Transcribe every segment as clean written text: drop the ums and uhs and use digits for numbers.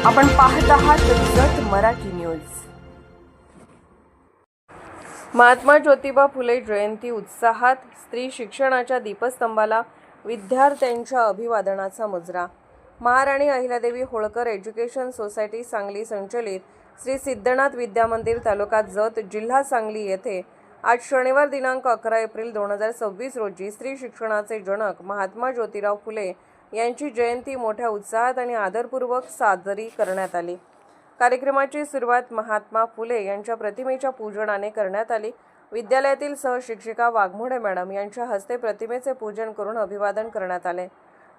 आपण पाहत आहात जत मराठी न्यूज। महात्मा ज्योतिबा फुले जयंती उत्साहात, स्त्री शिक्षणाच्या दीपस्तंभाला विद्यार्थ्यांच्या अभिवादनाचा मुजरा। महाराणी अहिल्यादेवी होळकर एज्युकेशन सोसायटी सांगली संचलित श्री सिद्धनाथ विद्या मंदिर तालुका जत जिल्हा सांगली येथे आज शनिवार दिनांक 11 एप्रिल 2026 रोजी स्त्री शिक्षणाचे जनक महात्मा ज्योतिराव फुले यांची जयंती मोठ्या उत्साहात आणि आदरपूर्वक साजरी करण्यात आली। कार्यक्रमाची सुरुवात महात्मा फुले यांच्या प्रतिमेच्या पूजनाने करण्यात आली। विद्यालयातील सहशिक्षिका वाघमोडे मॅडम यांच्या हस्ते प्रतिमेचे पूजन करून अभिवादन करण्यात आले।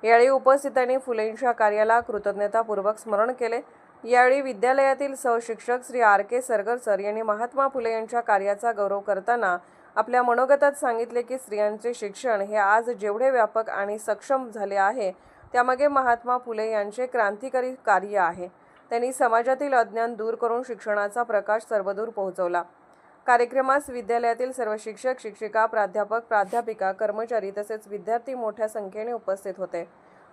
यावेळी उपस्थितांनी फुलेंच्या कार्याला कृतज्ञतापूर्वक स्मरण केले। यावेळी विद्यालयातील सहशिक्षक श्री RK सरगर सर यांनी महात्मा फुले यांच्या कार्याचा गौरव करताना आपल्या मनोगतात सांगितले की स्त्रियांचे शिक्षण हे आज जेवढे व्यापक आणि सक्षम झाले आहे त्यामागे महात्मा फुले यांचे क्रांतिकारी कार्य आहे। त्यांनी समाजातील अज्ञान दूर करून शिक्षणाचा प्रकाश सर्वदूर पोहोचवला। कार्यक्रमास विद्यालयातील सर्व शिक्षक, शिक्षिका, प्राध्यापक, प्राध्यापिका, कर्मचारी तसेच विद्यार्थी मोठ्या संख्येने उपस्थित होते।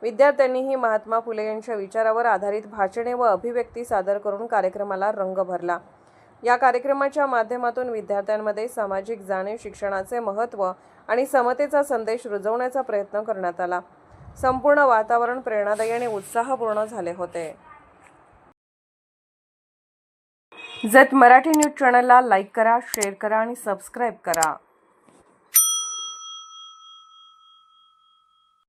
विद्यार्थ्यांनीही महात्मा फुले यांच्या विचारावर आधारित भाषणे व अभिव्यक्ती सादर करून कार्यक्रमाला रंग भरला। या कार्यक्रमाच्या माध्यमातून विद्यार्थ्यांमध्ये सामाजिक जाणीव, शिक्षणाचे महत्त्व आणि समतेचा संदेश रुजवण्याचा प्रयत्न करण्यात आला। संपूर्ण वातावरण प्रेरणादायी आणि उत्साहपूर्ण झाले होते। जत मराठी न्यूज चॅनलला लाईक करा, शेअर करा आणि सबस्क्राईब करा।